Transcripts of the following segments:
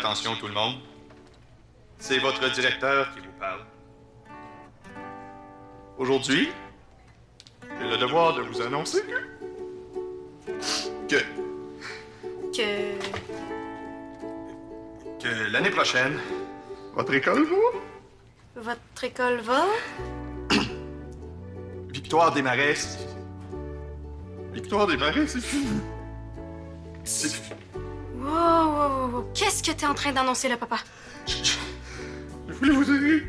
attention tout le monde. C'est votre directeur qui vous parle. Aujourd'hui, j'ai le devoir de vous annoncer que l'année prochaine, votre école va... Votre école va? Victoire des Marais, Victoire des Marais, c'est fini. C'est fini. Wow. Qu'est-ce que t'es en train d'annoncer, là, papa? Je voulais vous aider.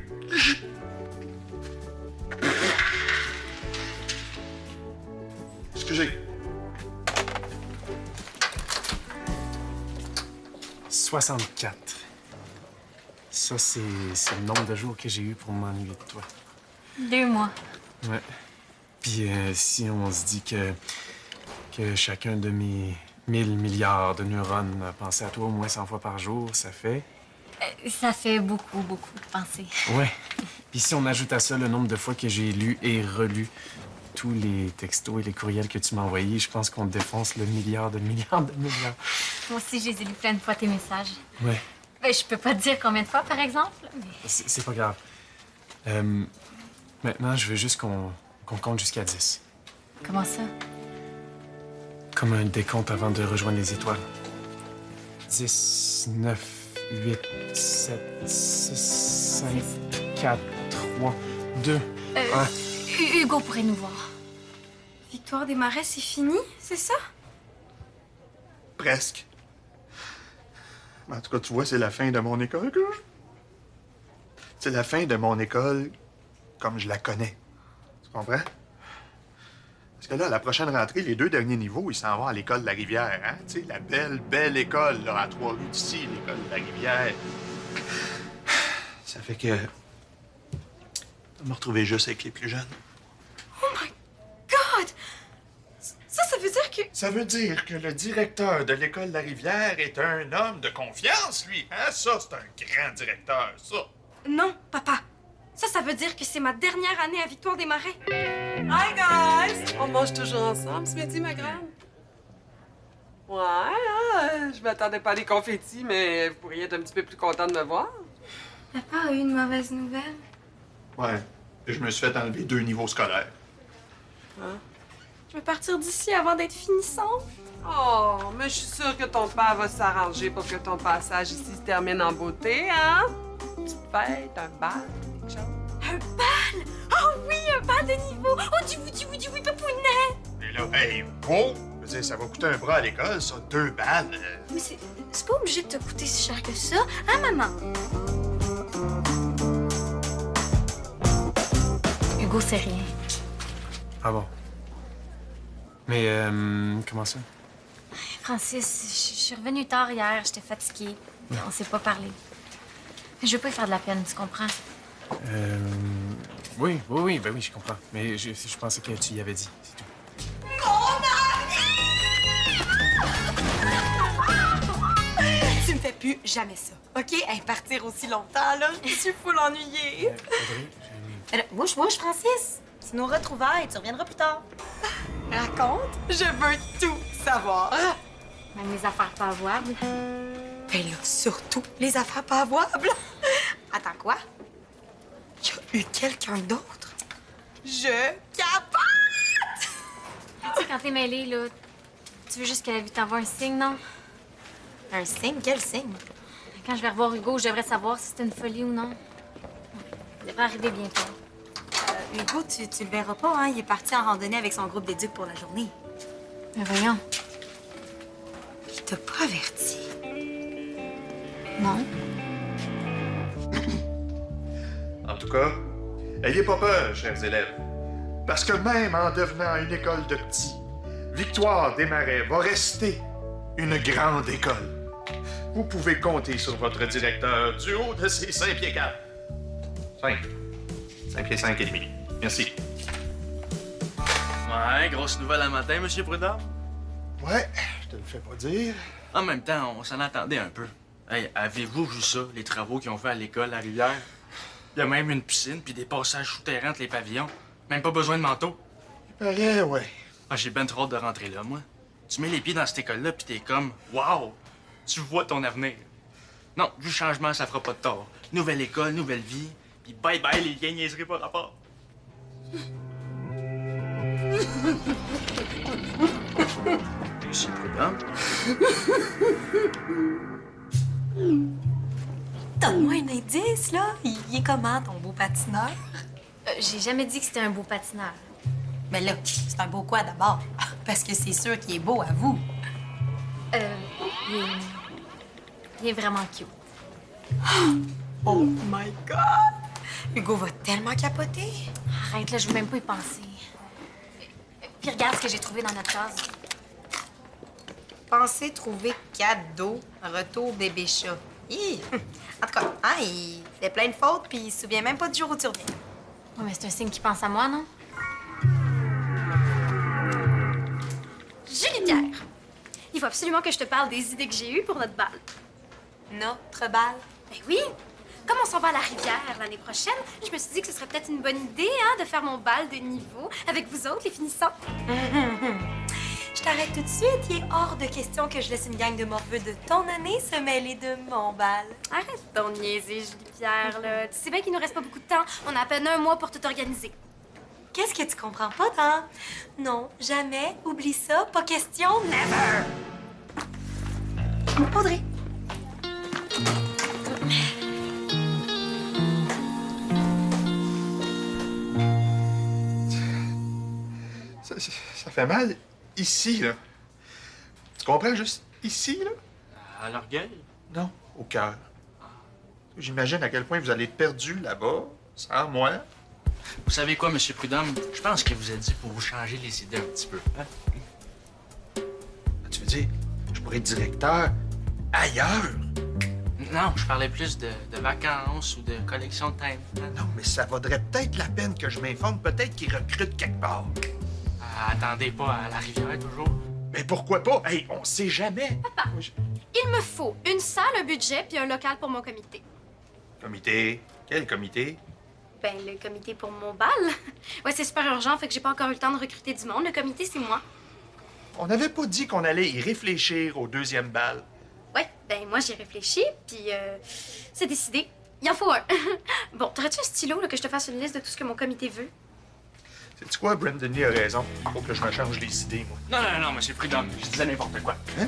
Excusez. 64. Ça, c'est le nombre de jours que j'ai eu pour m'ennuyer de toi. 2 mois. Ouais. Puis si on se dit que chacun de mes 1000 milliards de neurones a pensé à toi au moins 100 fois par jour, ça fait... Ça fait beaucoup de pensées. Ouais. Puis si on ajoute à ça le nombre de fois que j'ai lu et relu tous les textos et les courriels que tu m'as envoyés, je pense qu'on défonce le milliard de milliards de milliards. Moi aussi, je les ai lus plein de fois, tes messages. Ouais. Ben, je peux pas te dire combien de fois, par exemple. Mais... C'est pas grave. Maintenant, je veux juste qu'on compte jusqu'à 10. Comment ça? Comme un décompte avant de rejoindre les étoiles. 10, 9, 8, 7, 6, 5, 4, 3, 2, 1. Hugo pourrait nous voir. Victoire des Marais, c'est fini, c'est ça? Presque. En tout cas, tu vois, c'est la fin de mon école. C'est la fin de mon école comme je la connais. Tu comprends? Parce que là, à la prochaine rentrée, les 2 derniers niveaux, ils s'en vont à l'école de la Rivière, hein? Tu sais, la belle école, là, à 3 rues d'ici, l'école de la Rivière. Ça fait que... Je me retrouver juste avec les plus jeunes. Oh my God! Ça veut dire que... Ça veut dire que le directeur de l'école de la Rivière est un homme de confiance, lui. Hein? Ça, c'est un grand directeur, ça. Non, papa. Ça veut dire que c'est ma dernière année à Victoire des Marais. Hi, guys! On mange toujours ensemble ce midi, ma grande? Ouais, hein? Je m'attendais pas à des confettis, mais vous pourriez être un petit peu plus content de me voir. Papa a eu une mauvaise nouvelle. Ouais. Je me suis fait enlever 2 niveaux scolaires. Hein? Je vais partir d'ici avant d'être finissante. Oh, mais je suis sûre que ton père va s'arranger pour que ton passage ici se termine en beauté, hein? Une petite fête, un bal, quelque chose. Un bal! Oh oui, un bal de niveau! Oh, du oui, papounet! Et là, hey, wow! Je veux dire, ça va coûter un bras à l'école, ça, 2 balles. Mais c'est pas obligé de te coûter si cher que ça, hein, maman? Hugo, c'est rien. Ah bon? Mais comment ça? Francis, je suis revenue tard hier. J'étais fatiguée. On s'est pas parlé. Je veux pas y faire de la peine, tu comprends? Oui, ben oui, je comprends. Mais je pensais que tu y avais dit, c'est tout. Tu me fais plus jamais ça, OK? Hey, partir aussi longtemps, là, je me suis full ennuyée. Bouge, Francis. C'est nos retrouvailles. Tu reviendras plus tard. Raconte, je veux tout savoir. Même les affaires pas avouables. Ben là, surtout les affaires pas avouables. Attends, quoi? Il y a eu quelqu'un d'autre? Je capote! Tu sais, quand t'es mêlée, là, tu veux juste que la vie t'envoie un signe, non? Un signe? Quel signe? Quand je vais revoir Hugo, je devrais savoir si c'était une folie ou non. Il devrait arriver bientôt. Hugo, tu le verras pas, hein? Il est parti en randonnée avec son groupe d'éduc pour la journée. Mais voyons. Il t'a pas averti? Non. En tout cas, ayez pas peur, chers élèves. Parce que même en devenant une école de petits, Victoire des Marais va rester une grande école. Vous pouvez compter sur votre directeur du haut de ses 5 pieds 4. 5. 5 pieds 5 et demi. Merci. Ouais, grosse nouvelle à matin, Monsieur Prudhomme. Ouais, je te le fais pas dire. En même temps, on s'en attendait un peu. Hey, avez-vous vu ça, les travaux qu'ils ont fait à l'école, à Rivière? Il y a même une piscine puis des passages souterrains entre les pavillons. Même pas besoin de manteau. Il paraît, ouais. Ah, j'ai ben trop hâte de rentrer là, moi. Tu mets les pieds dans cette école-là puis t'es comme, wow! Tu vois ton avenir. Non, du changement, ça fera pas de tort. Nouvelle école, nouvelle vie, puis bye-bye les vieilles niaiseries par rapport. C'est prudent. Donne-moi un indice, là. Il est comment, ton beau patineur? J'ai jamais dit que c'était un beau patineur. Mais là, c'est un beau quoi, d'abord? Parce que c'est sûr qu'il est beau à vous. Il est vraiment cute. Oh my God! Hugo va tellement capoter. Arrête, là, je veux même pas y penser. Puis regarde ce que j'ai trouvé dans notre case. Pensez trouver cadeau, retour bébé chat. Hi! En tout cas, hein, il fait plein de fautes, puis il se souvient même pas du jour où tu reviens. Ouais, mais c'est un signe qui pense à moi, non? Julie Pierre, il faut absolument que je te parle des idées que j'ai eues pour notre bal. Notre balle. Ben oui! Comme on s'en va à la rivière l'année prochaine, je me suis dit que ce serait peut-être une bonne idée, hein, de faire mon bal de niveau avec vous autres, les finissants. Je t'arrête tout de suite. Il est hors de question que je laisse une gang de morveux de ton année se mêler de mon bal. Arrête donc de niaiser, Julie Pierre, là. Tu sais bien qu'il nous reste pas beaucoup de temps. On a à peine un mois pour tout organiser. Qu'est-ce que tu comprends pas, Dan? Non, jamais. Oublie ça. Pas question. Never! Audrey. Ça fait mal ici, là. Tu comprends? Juste ici, là? À l'orgueil? Non, au cœur. J'imagine à quel point vous allez être perdu là-bas, sans moi. Vous savez quoi, M. Prudhomme? Je pense qu'il vous a dit pour vous changer les idées un petit peu. Hein? Tu veux dire, je pourrais être directeur ailleurs? Non, je parlais plus de vacances ou de collection de thèmes. Hein? Non, mais ça vaudrait peut-être la peine que je m'informe. Peut-être qu'ils recrutent quelque part. Attendez pas à la rivière, toujours. Mais pourquoi pas? Hey, on sait jamais. Papa, il me faut une salle, un budget puis un local pour mon comité. Comité? Quel comité? Ben, le comité pour mon bal. Ouais, c'est super urgent, fait que j'ai pas encore eu le temps de recruter du monde. Le comité, c'est moi. On n'avait pas dit qu'on allait y réfléchir au deuxième bal. Ouais, ben moi, j'ai réfléchi, puis c'est décidé. Il en faut un. Bon, t'aurais-tu un stylo, là, que je te fasse une liste de tout ce que mon comité veut? Sais-tu quoi? Brendan Lee a raison. Faut que je me change les idées, moi. Non, M. Prudhomme, je disais n'importe quoi. Hein?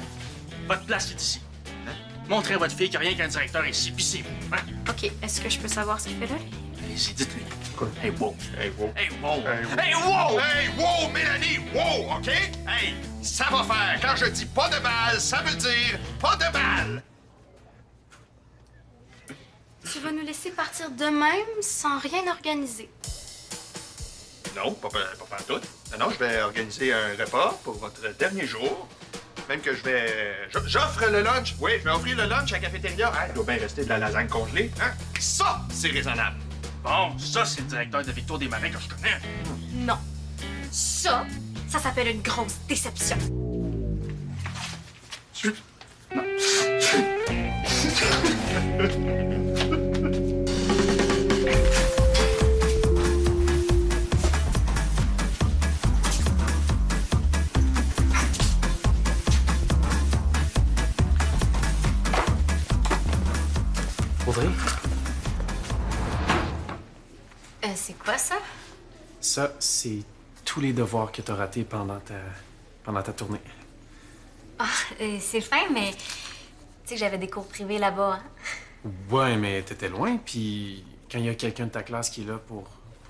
Votre place est ici. Hein? Montrez à votre fille qu'il n'y a rien qu'un directeur ici, puis c'est vous. Hein? OK, est-ce que je peux savoir ce qu'il fait là? Allez-y, dites-lui. Quoi? Hey, wow! Hey, wow. Hey, wow! Hey, wow! Hey, wow, Mélanie! Wow, OK? Hey, ça va faire. Quand je dis pas de bal, ça veut dire pas de bal! Tu vas nous laisser partir de même sans rien organiser. Non, pas tout. Non, je vais organiser un repas pour votre dernier jour. Même que j'offre le lunch. Oui, je vais offrir le lunch à la cafétéria. Ah, il doit bien rester de la lasagne congelée. Hein? Ça, c'est raisonnable. Bon, ça, c'est le directeur de Victoire des Marais que je connais. Non. Ça s'appelle une grosse déception. Audrey? C'est quoi ça? Ça, c'est tous les devoirs que t'as ratés pendant ta tournée. Ah, c'est fin, mais tu sais que j'avais des cours privés là-bas. Hein? Ouais, mais t'étais loin, puis quand il y a quelqu'un de ta classe qui est là pour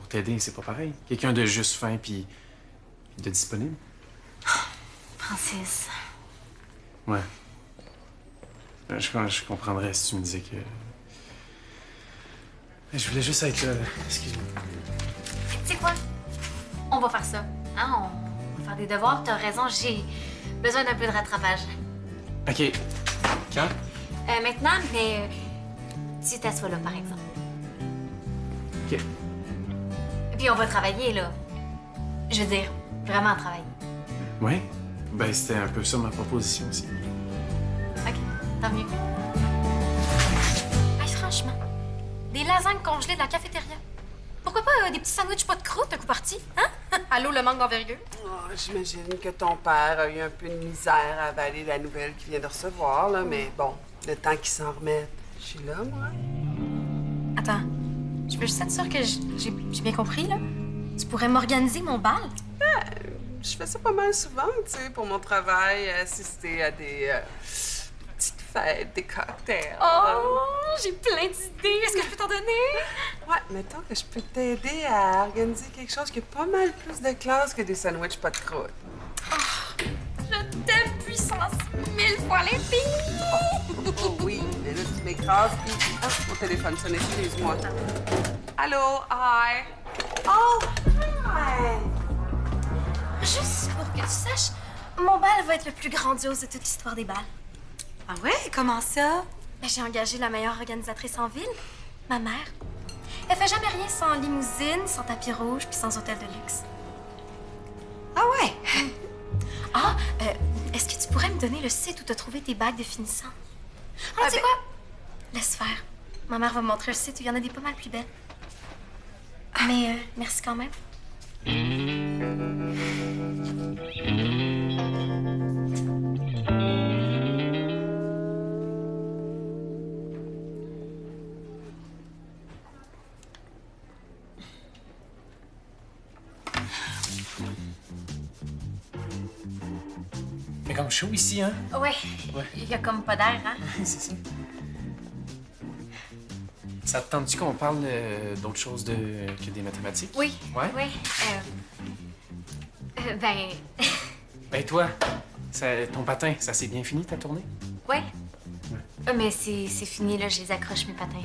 t'aider, c'est pas pareil. Quelqu'un de juste fin, puis de disponible. Francis. Ouais. Je comprendrais si tu me disais que... Je voulais juste être... Excuse-moi. Tu sais quoi? On va faire ça. Hein? On va faire des devoirs. T'as raison, j'ai besoin d'un peu de rattrapage. OK. Quand? Maintenant, mais tu t'assois là, par exemple. OK. Puis on va travailler, là. Je veux dire, vraiment travailler. Ouais? Ben, c'était un peu ça ma proposition aussi. OK, tant mieux. Hey, franchement, des lasagnes congelées de la cafétéria. Pourquoi pas des petits sandwichs pas de croûte un coup parti, hein? Allô, le manque d'envergure? Oh, j'imagine que ton père a eu un peu de misère à avaler la nouvelle qu'il vient de recevoir, là, mais bon, le temps qu'il s'en remette. Je suis là, moi. Attends, je veux juste être sûre que j'ai bien compris, là. Tu pourrais m'organiser mon bal? Je fais ça pas mal souvent, tu sais, pour mon travail, assister à des petites fêtes, des cocktails. Oh, j'ai plein d'idées. Est-ce que je peux t'en donner? Ouais, mettons que je peux t'aider à organiser quelque chose qui a pas mal plus de classe que des sandwichs pas de croûte. Je t'aime puissance 1000 fois les filles! Oh oui, mais là, tu m'écrases, puis... Ah, mon téléphone sonne, excuse-moi. Allô, hi. Oh, hi. Juste pour que tu saches, mon bal va être le plus grandiose de toute l'histoire des bals. Ah ouais? Comment ça? Ben, j'ai engagé la meilleure organisatrice en ville, ma mère. Elle fait jamais rien sans limousine, sans tapis rouge, puis sans hôtel de luxe. Ah ouais? Ah, est-ce que tu pourrais me donner le site où tu as trouvé tes bagues de finissant? Ah, tu sais ben- quoi? Laisse faire. Ma mère va me montrer un site où il y en a des pas mal plus belles. Mais merci quand même. Mais comme chaud ici, hein? Ouais, il y a comme pas d'air, hein? C'est ça. Ça te tente-tu qu'on parle d'autre chose que des mathématiques? Oui. Ouais? Oui. Ben, Ben toi, ton patin, ça s'est bien fini ta tournée? ouais. Mais c'est fini, là, je les accroche, mes patins.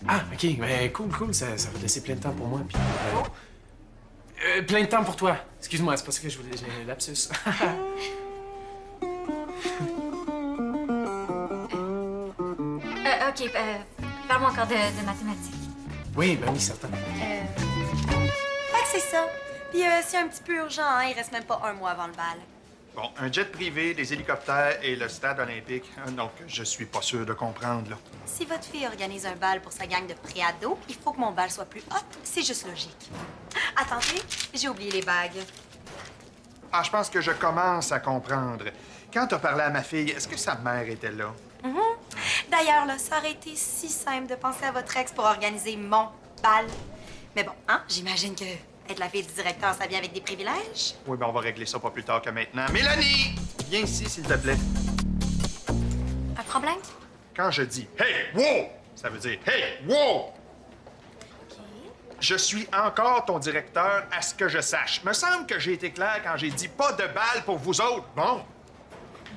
Ah, ok, ben cool, ça va te laisser plein de temps pour moi, puis... plein de temps pour toi. Excuse-moi, c'est pas ça que je voulais, j'ai lapsus. OK, parle-moi encore de mathématiques. Oui, ben oui, certain. Fait que c'est ça. Puis c'est un petit peu urgent, hein? Il reste même pas un mois avant le bal. Bon, un jet privé, des hélicoptères et le stade olympique. Donc, je suis pas sûr de comprendre, là. Si votre fille organise un bal pour sa gang de préados, il faut que mon bal soit plus hot. C'est juste logique. Attendez, j'ai oublié les bagues. Ah, je pense que je commence à comprendre. Quand t'as parlé à ma fille, est-ce que sa mère était là? D'ailleurs, là, ça aurait été si simple de penser à votre ex pour organiser mon bal. Mais bon, hein, j'imagine que être la fille du directeur, ça vient avec des privilèges. Oui, ben on va régler ça pas plus tard que maintenant. Mélanie! Viens ici, s'il te plaît. Un problème? Quand je dis « Hey, wow! » ça veut dire « Hey, wow! » Je suis encore ton directeur à ce que je sache. Me semble que j'ai été clair quand j'ai dit « Pas de balle pour vous autres ». Bon,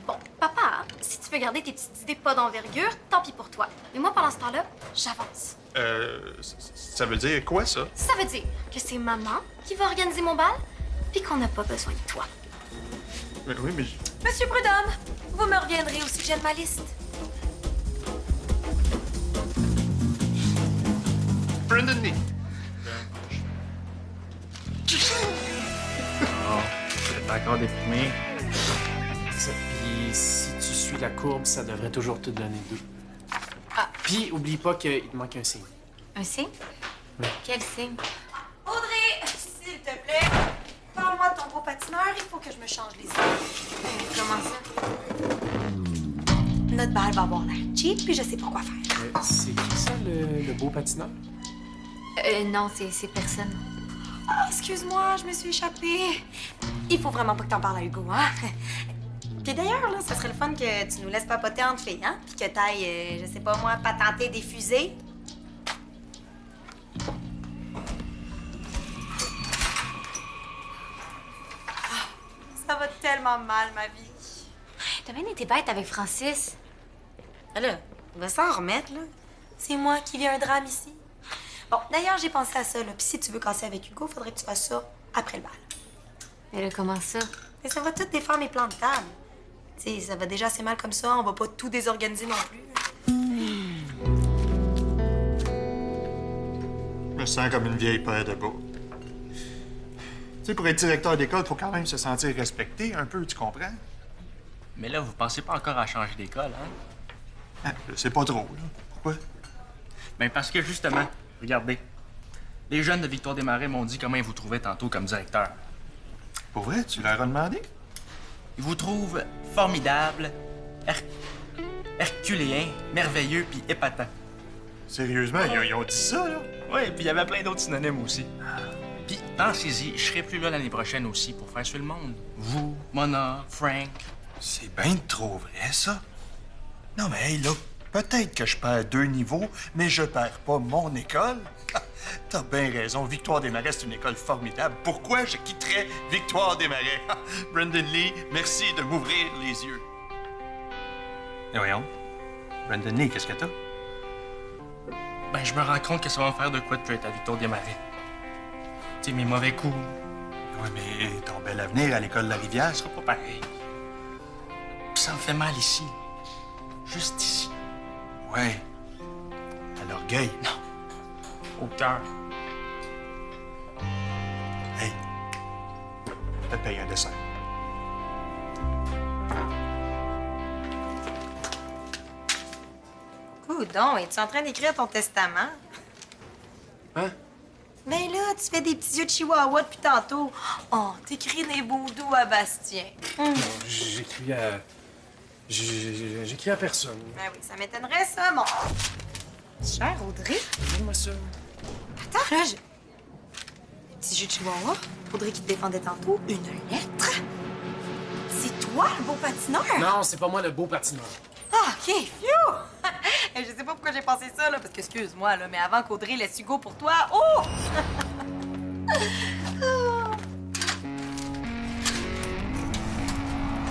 Bon, papa, si tu veux garder tes petites idées pas d'envergure, tant pis pour toi. Mais moi, pendant ce temps-là, j'avance. ça veut dire quoi, ça? Ça veut dire que c'est maman qui va organiser mon bal, puis qu'on n'a pas besoin de toi. Oui, mais... Monsieur Prudhomme, vous me reviendrez au sujet de ma liste. Brendan Lee. T'es encore déprimé. Ça, puis si tu suis la courbe, ça devrait toujours te donner 2. Ah, puis oublie pas qu'il te manque un signe. Un signe? Oui. Quel signe? Audrey, s'il te plaît, parle-moi de ton beau patineur, il faut que je me change les idées. Comment ça? Notre bal va avoir l'air cheap, puis je sais pas quoi faire. C'est qui ça, le beau patineur? Non, c'est personne. Ah, excuse-moi, je me suis échappée. Il faut vraiment pas que t'en parles à Hugo, hein? Puis d'ailleurs, là, ça serait le fun que tu nous laisses papoter entre filles, hein? Puis que t'ailles, je sais pas moi, patenter des fusées. Ah, ça va tellement mal, ma vie. T'as bien été bête avec Francis. Ah là, on va s'en remettre, là. C'est moi qui vis un drame ici. Bon, d'ailleurs, j'ai pensé à ça, là. Puis si tu veux casser avec Hugo, faudrait que tu fasses ça après le bal. Mais là, comment ça? Mais ça va tout défaire mes plans de table. Tu sais, ça va déjà assez mal comme ça, on va pas tout désorganiser non plus. Je me sens comme une vieille paire de bouts. Tu sais, pour être directeur d'école, faut quand même se sentir respecté un peu, tu comprends? Mais là, vous pensez pas encore à changer d'école, hein? Ah, je sais pas trop, là. Pourquoi? Ben parce que justement, regardez. Les jeunes de Victoire-des-Marais m'ont dit comment ils vous trouvaient tantôt comme directeur. Pour vrai, tu leur as demandé? Ils vous trouvent formidable, herculéen, merveilleux puis épatant. Sérieusement, ils ont dit ça, là? Oui, puis il y avait plein d'autres synonymes aussi. Puis pensez-y, je serai plus là l'année prochaine aussi pour faire sur le monde. Vous, Mona, Frank. C'est bien trop vrai, ça. Non, mais hey, là, peut-être que je perds 2 niveaux, mais je perds pas mon école. T'as bien raison. Victoire des Marais, c'est une école formidable. Pourquoi je quitterais Victoire des Marais? Brandon Lee, merci de m'ouvrir les yeux. Et voyons. Brandon Lee, qu'est-ce que t'as? Ben, je me rends compte que ça va me faire de quoi de plus être à Victoire des Marais. Tu sais, mes mauvais coups. Oui, mais ton bel avenir à l'école de la Rivière sera pas pareil. Puis ça me fait mal ici. Juste ici. Ouais. À l'orgueil. Non. Au cœur. Hey. Je te paye un dessin. Coudon, es-tu en train d'écrire ton testament? Hein? Ben là, tu fais des petits yeux de chihuahua depuis tantôt. Oh, t'écris des beaux doux à Bastien. J'écris à... J'écris à personne. Ben oui, ça m'étonnerait, ça, mon... Cher Audrey? Donne-moi ça. Attends, là, Des petits yeux de chihuahua? Audrey qui te défendait tantôt. Une lettre? C'est toi, le beau patineur? Non, c'est pas moi le beau patineur. Ah, OK, phew! Je sais pas pourquoi j'ai pensé ça, là, parce que, excuse-moi, là, mais avant qu'Audrey laisse Hugo pour toi... Oh!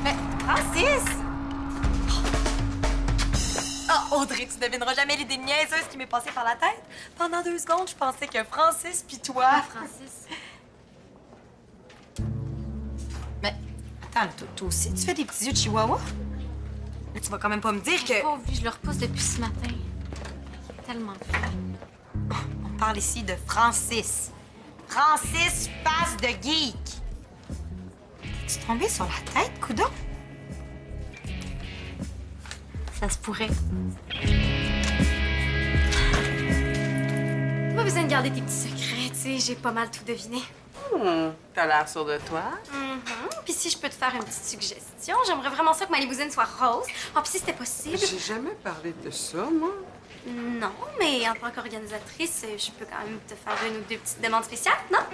Mais, Francis! Oh, Audrey, tu devineras jamais l'idée niaiseuse qui m'est passée par la tête. Pendant 2 secondes, je pensais que Francis pis toi... Ah, Francis. Mais, attends, toi aussi, tu fais des petits yeux de chihuahua? Mais tu vas quand même pas me dire que... Pauvre, lui, je le repousse depuis ce matin. Tellement fou. On parle ici de Francis. Francis, face de geek. Tu tombé sur la tête, coudon? Ça se pourrait. Pas besoin de garder tes petits secrets, tu sais, j'ai pas mal tout deviné. T'as l'air sûr de toi. Puis si je peux te faire une petite suggestion, j'aimerais vraiment ça que ma limousine soit rose. Oh, puis si c'était possible... J'ai jamais parlé de ça, moi. Non, mais en tant qu'organisatrice, je peux quand même te faire 1 ou 2 petites demandes spéciales, non?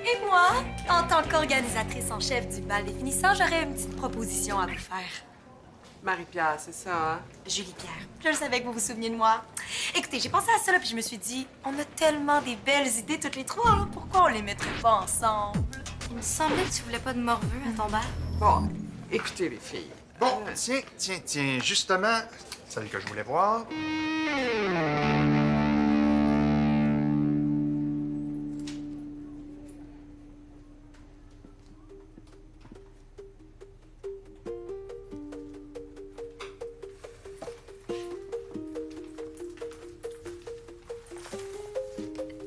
Et moi, en tant qu'organisatrice en chef du bal des finissants, j'aurais une petite proposition à vous faire. Marie-Pierre, c'est ça, hein? Julie Pierre, je le savais que vous vous souveniez de moi. Écoutez, j'ai pensé à ça, là, puis je me suis dit, on a tellement des belles idées toutes les 3, là, pourquoi on les mettrait pas ensemble? Il me semblait que tu voulais pas de morveux à ton bal. Bon, écoutez, les filles. Bon, tiens, justement, celle que je voulais voir.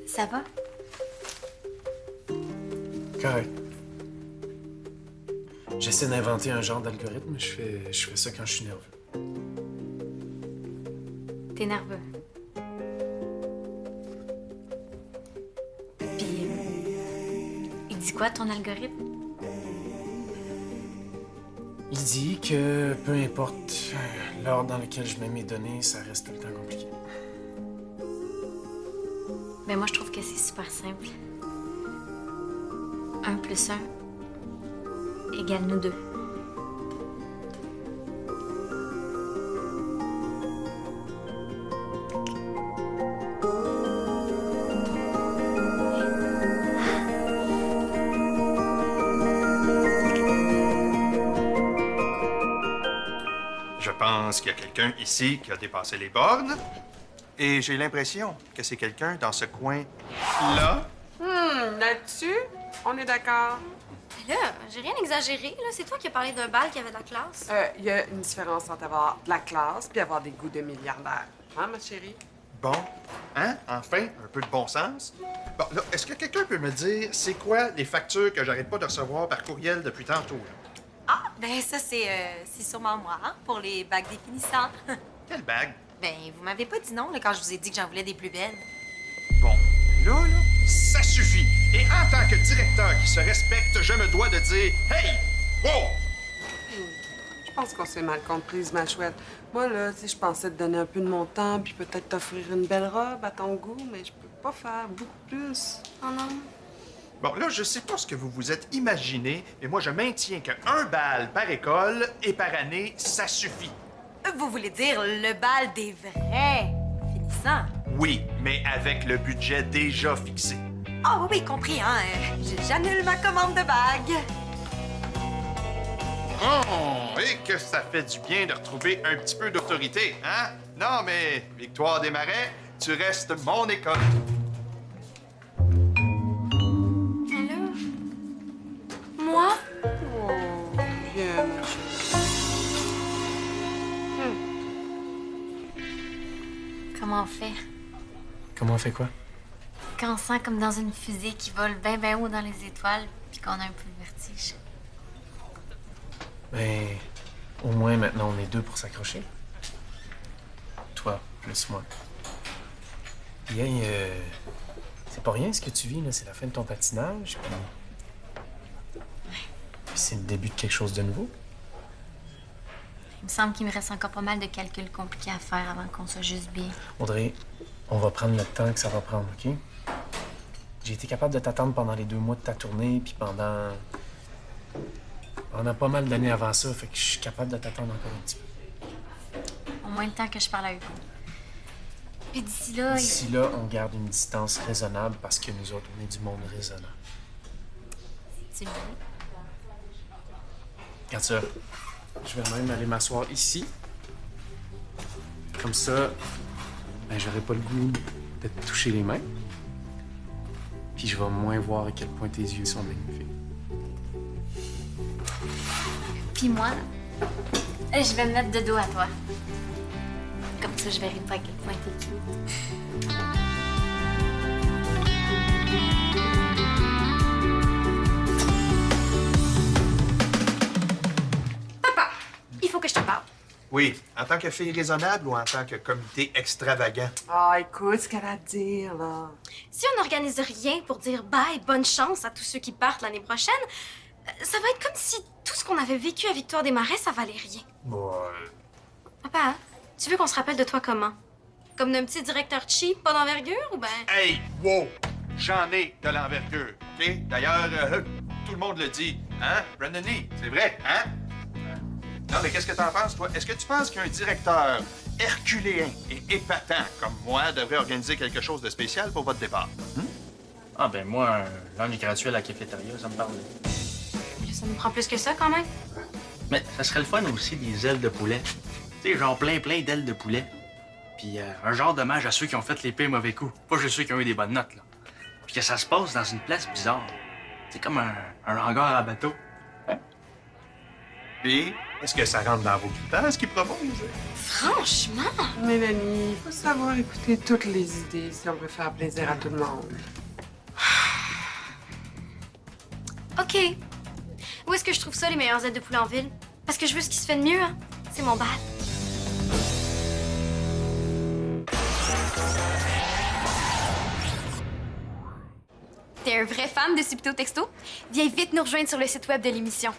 Ça va? Correct. J'essaie d'inventer un genre d'algorithme. Je fais ça quand je suis nerveux. T'es nerveux. Puis, il dit quoi, ton algorithme? Il dit que peu importe l'ordre dans lequel je mets mes données, ça reste tout le temps compliqué. Ben moi, je trouve que c'est super simple. 1 + 1 égale nous 2. Je pense qu'il y a quelqu'un ici qui a dépassé les bornes. Et j'ai l'impression que c'est quelqu'un dans ce coin-là. Là-dessus, on est d'accord. Là, j'ai rien exagéré, là. C'est toi qui as parlé d'un bal qui avait de la classe. Il y a une différence entre avoir de la classe puis avoir des goûts de milliardaire. Hein, ma chérie? Bon, hein? Enfin, un peu de bon sens. Bon, là, est-ce que quelqu'un peut me dire c'est quoi les factures que j'arrête pas de recevoir par courriel depuis tantôt, là? Ah, ben ça, c'est sûrement moi, hein, pour les bagues définissants. Quelle bague? Ben, vous m'avez pas dit non, là, quand je vous ai dit que j'en voulais des plus belles. Bon, là, ça suffit. Et en tant que directeur qui se respecte, je me dois de dire hey! Wow! Je Je pense qu'on s'est mal comprise, ma chouette. Moi, là, tu sais, je pensais te donner un peu de mon temps, puis peut-être t'offrir une belle robe à ton goût, mais je peux pas faire beaucoup plus. Oh non. Bon, là, je sais pas ce que vous vous êtes imaginé, mais moi, je maintiens qu'un bal par école et par année, ça suffit. Vous voulez dire le bal des vrais finissants? Oui, mais avec le budget déjà fixé. Ah oui, oui, compris, hein. J'annule ma commande de bagues. Oh, et que ça fait du bien de retrouver un petit peu d'autorité, hein? Non, mais Victoire Desmarais, tu restes mon école. Allô? Moi? Oh, viens, ma chouette. Comment on fait? Comment on fait quoi? Quand on sent comme dans une fusée qui vole bien, bien haut dans les étoiles, puis qu'on a un peu le vertige. Ben, au moins maintenant on est deux pour s'accrocher. Toi, plus moi. Bien, c'est pas rien ce que tu vis, là. C'est la fin de ton patinage, puis c'est le début de quelque chose de nouveau. Il me semble qu'il me reste encore pas mal de calculs compliqués à faire avant qu'on soit juste bien. Audrey, on va prendre le temps que ça va prendre, OK? J'ai été capable de t'attendre pendant les 2 mois de ta tournée, puis pendant pas mal d'années avant ça, fait que je suis capable de t'attendre encore un petit peu. Au moins le temps que je parle à Hugo. Puis d'ici là, D'ici là, on garde une distance raisonnable parce que nous autres, on est du monde raisonnable. tu le dis. Regarde ça. Je vais même aller m'asseoir ici. Comme ça, ben, j'aurai pas le goût de te toucher les mains. Puis je vais moins voir à quel point tes yeux sont magnifiques. Puis moi, je vais me mettre de dos à toi. Comme ça, je verrai pas à quel point t'es cute. Papa, il faut que je te parle. Oui, en tant que fille raisonnable ou en tant que comité extravagant? Ah, écoute ce qu'elle a à te dire, là. Si on n'organise rien pour dire bye, bonne chance à tous ceux qui partent l'année prochaine, ça va être comme si tout ce qu'on avait vécu à Victoire Desmarais, ça valait rien. Ouais. Papa, tu veux qu'on se rappelle de toi comment? Comme d'un petit directeur cheap, pas d'envergure, ou ben... Hey, wow! J'en ai de l'envergure, OK? D'ailleurs, tout le monde le dit, hein? Brandon Lee, c'est vrai, hein? Non, mais qu'est-ce que t'en penses, toi? Est-ce que tu penses qu'un directeur herculéen et épatant comme moi devrait organiser quelque chose de spécial pour votre départ? Ah, ben moi, un lunch gratuit à la cafétéria, ça me parle. Ça nous prend plus que ça, quand même. Mais ça serait le fun aussi, des ailes de poulet. Tu sais, genre plein d'ailes de poulet. Puis un genre d'hommage à ceux qui ont fait les pires mauvais coups. Pas juste ceux qui ont eu des bonnes notes, là. Puis que ça se passe dans une place bizarre. C'est comme un hangar à bateau. Puis, est-ce que ça rentre dans vos critères, ce qu'ils proposent? Franchement! Mélanie, il faut savoir écouter toutes les idées si on veut faire plaisir à tout le monde. OK. Où est-ce que je trouve ça, les meilleures ailes de poulet en ville? Parce que je veux ce qui se fait de mieux, hein. C'est mon bal. T'es un vrai fan de Subito Texto? Viens vite nous rejoindre sur le site web de l'émission.